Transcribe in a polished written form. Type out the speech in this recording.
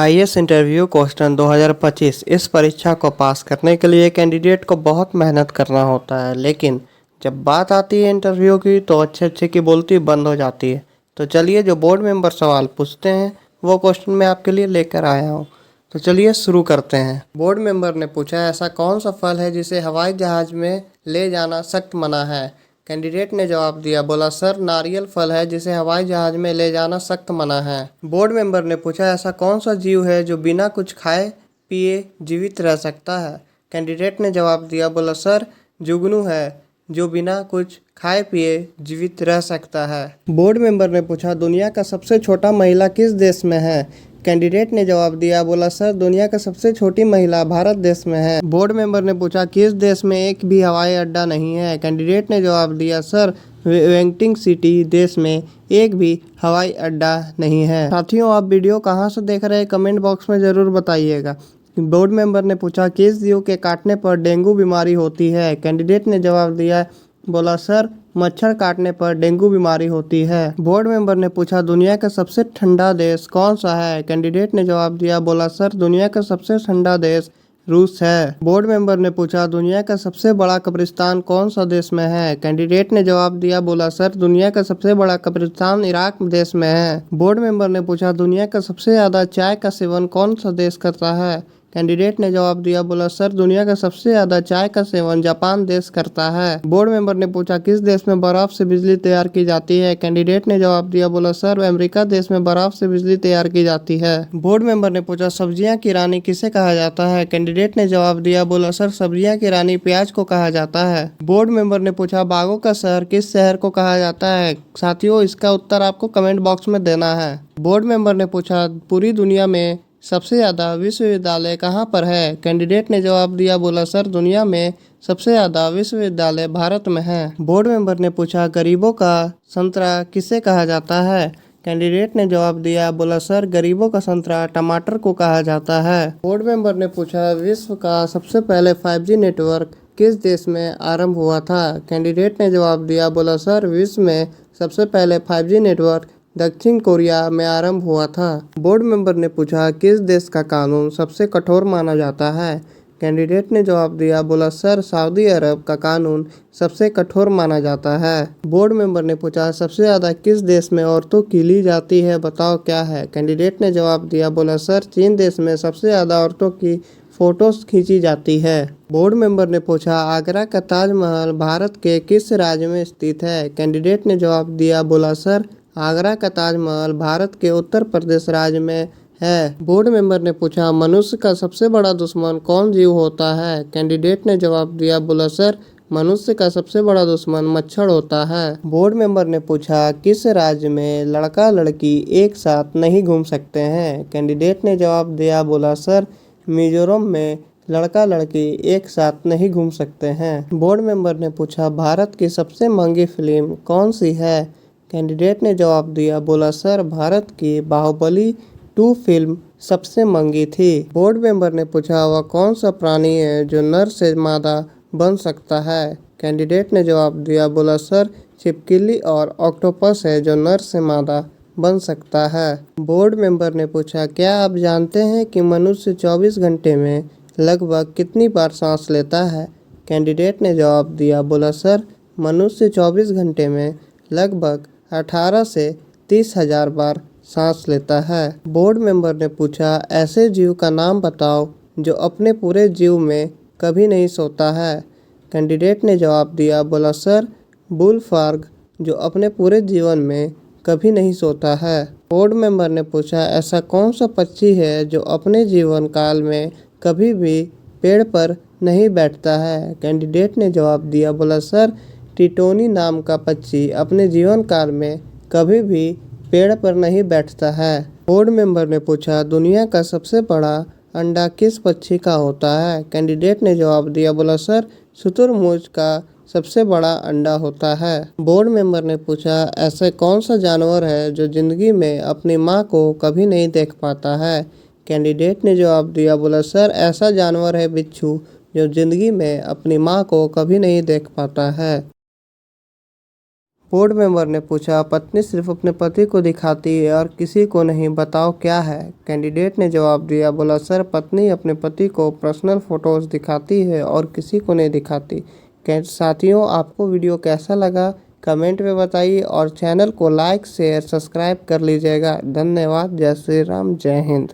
IAS interview question 2025। इस परीक्षा को पास करने के लिए कैंडिडेट को बहुत मेहनत करना होता है, लेकिन जब बात आती है इंटरव्यू की तो अच्छे अच्छे की बोलती बंद हो जाती है। तो चलिए जो बोर्ड मेंबर सवाल पूछते हैं वो क्वेश्चन मैं आपके लिए लेकर आया हूँ। तो चलिए शुरू करते हैं। बोर्ड मेंबर ने पूछा, ऐसा कौन सा फल है जिसे हवाई जहाज में ले जाना सख्त मना है। कैंडिडेट ने जवाब दिया, बोला सर नारियल फल है जिसे हवाई जहाज में ले जाना सख्त मना है। बोर्ड मेंबर ने पूछा, ऐसा कौन सा जीव है जो बिना कुछ खाए पिए जीवित रह सकता है। कैंडिडेट ने जवाब दिया, बोला सर जुगनू है जो बिना कुछ खाए पिए जीवित रह सकता है। बोर्ड मेंबर ने पूछा, दुनिया का सबसे छोटा महिला किस देश में है। कैंडिडेट ने जवाब दिया, बोला सर दुनिया का सबसे छोटी महिला भारत देश में है। बोर्ड मेंबर ने पूछा, किस देश में एक भी हवाई अड्डा नहीं है। कैंडिडेट ने जवाब दिया, सर वेटिंग सिटी देश में एक भी हवाई अड्डा नहीं है। साथियों, आप वीडियो कहाँ से देख रहे हैं कमेंट बॉक्स में ज़रूर बताइएगा। बोर्ड मेंबर ने पूछा, किस जीव के काटने पर डेंगू बीमारी होती है। कैंडिडेट ने जवाब दिया, बोला सर मच्छर काटने पर डेंगू बीमारी होती है। बोर्ड मेंबर ने पूछा, दुनिया का सबसे ठंडा देश कौन सा है। कैंडिडेट ने जवाब दिया, बोला सर दुनिया का सबसे ठंडा देश रूस है। बोर्ड मेंबर ने पूछा, दुनिया का सबसे बड़ा कब्रिस्तान कौन सा देश में है। कैंडिडेट ने जवाब दिया, बोला सर दुनिया का सबसे बड़ा कब्रिस्तान इराक देश में है। बोर्ड मेंबर ने पूछा, दुनिया का सबसे ज्यादा चाय का सेवन कौन सा देश करता है। कैंडिडेट ने जवाब दिया, बोला सर दुनिया का सबसे ज्यादा चाय का सेवन जापान देश करता है। बोर्ड मेंबर ने पूछा, किस देश में बर्फ से बिजली तैयार की जाती है। कैंडिडेट ने जवाब दिया, बोला सर अमेरिका देश में बर्फ से बिजली तैयार की जाती है। बोर्ड मेंबर ने पूछा, सब्जियां की रानी किसे कहा जाता है। कैंडिडेट ने जवाब दिया, बोला सर सब्जियां की रानी प्याज को कहा जाता है। बोर्ड मेंबर ने पूछा, बाघों का शहर किस शहर को कहा जाता है। साथियों, इसका उत्तर आपको कमेंट बॉक्स में देना है। बोर्ड मेंबर ने पूछा, पूरी दुनिया में सबसे ज़्यादा विश्वविद्यालय कहाँ पर है। कैंडिडेट ने जवाब दिया, बोला सर दुनिया में सबसे ज़्यादा विश्वविद्यालय भारत में है। बोर्ड मेंबर ने पूछा, गरीबों का संतरा किसे कहा जाता है। कैंडिडेट ने जवाब दिया, बोला सर गरीबों का संतरा टमाटर को कहा जाता है। बोर्ड मेंबर ने पूछा, विश्व का सबसे पहले 5G नेटवर्क किस देश में आरंभ हुआ था। कैंडिडेट ने जवाब दिया, बोला सर विश्व में सबसे पहले 5G नेटवर्क दक्षिण कोरिया में आरंभ हुआ था। बोर्ड मेंबर ने पूछा, किस देश का कानून सबसे कठोर माना जाता है। कैंडिडेट ने जवाब दिया, बोला सर सऊदी अरब का कानून सबसे कठोर माना जाता है। बोर्ड मेंबर ने पूछा, सबसे ज़्यादा किस देश में औरतों की ली जाती है, बताओ क्या है। कैंडिडेट ने जवाब दिया, बोला सर चीन देश में सबसे ज़्यादा औरतों की फोटोज खींची जाती है। बोर्ड मेंबर ने पूछा, आगरा का ताजमहल भारत के किस राज्य में स्थित है। कैंडिडेट ने जवाब दिया, बोला सर आगरा का ताजमहल भारत के उत्तर प्रदेश राज्य में है। बोर्ड मेंबर ने पूछा, मनुष्य का सबसे बड़ा दुश्मन कौन जीव होता है। कैंडिडेट ने जवाब दिया, बोला सर मनुष्य का सबसे बड़ा दुश्मन मच्छर होता है। बोर्ड मेंबर ने पूछा, किस राज्य में लड़का लड़की एक साथ नहीं घूम सकते हैं। कैंडिडेट ने जवाब दिया, बोला सर मिजोरम में लड़का लड़की एक साथ नहीं घूम सकते हैं। बोर्ड मेंबर ने पूछा, भारत की सबसे महंगी फिल्म कौन सी है। कैंडिडेट ने जवाब दिया, बोला सर भारत की बाहुबली 2 फिल्म सबसे महंगी थी। बोर्ड मेंबर ने पूछा, वह कौन सा प्राणी है जो नर से मादा बन सकता है। कैंडिडेट ने जवाब दिया, बोला सर छिपकली और ऑक्टोपस है जो नर से मादा बन सकता है। बोर्ड मेंबर ने पूछा, क्या आप जानते हैं कि मनुष्य 24 घंटे में लगभग कितनी बार सांस लेता है। कैंडिडेट ने जवाब दिया, बोला सर मनुष्य 24 घंटे में लगभग 18 से 30,000 बार सांस लेता है। बोर्ड मेंबर ने पूछा, ऐसे जीव का नाम बताओ जो अपने पूरे जीव में कभी नहीं सोता है। कैंडिडेट ने जवाब दिया, बोला सर बुलफ्रॉग जो अपने पूरे जीवन में कभी नहीं सोता है। बोर्ड मेंबर ने पूछा, ऐसा कौन सा पक्षी है जो अपने जीवन काल में कभी भी पेड़ पर नहीं बैठता है। कैंडिडेट ने जवाब दिया, बोला सर टिटोनी नाम का पक्षी अपने जीवन काल में कभी भी पेड़ पर नहीं बैठता है। बोर्ड मेंबर ने पूछा, दुनिया का सबसे बड़ा अंडा किस पक्षी का होता है। कैंडिडेट ने जवाब दिया, बोला सर शुतुरमुर्ग का सबसे बड़ा अंडा होता है। बोर्ड मेंबर ने पूछा, ऐसे कौन सा जानवर है जो जिंदगी में अपनी माँ को कभी नहीं देख पाता है। कैंडिडेट ने जवाब दिया, बोला सर ऐसा जानवर है बिच्छू जो जिंदगी में अपनी माँ को कभी नहीं देख पाता है। बोर्ड मेंबर ने पूछा, पत्नी सिर्फ अपने पति को दिखाती है और किसी को नहीं, बताओ क्या है। कैंडिडेट ने जवाब दिया, बोला सर, पत्नी अपने पति को पर्सनल फोटोज दिखाती है और किसी को नहीं दिखाती। साथियों, आपको वीडियो कैसा लगा कमेंट में बताइए और चैनल को लाइक शेयर सब्सक्राइब कर लीजिएगा। धन्यवाद। जय श्री राम, जय हिंद।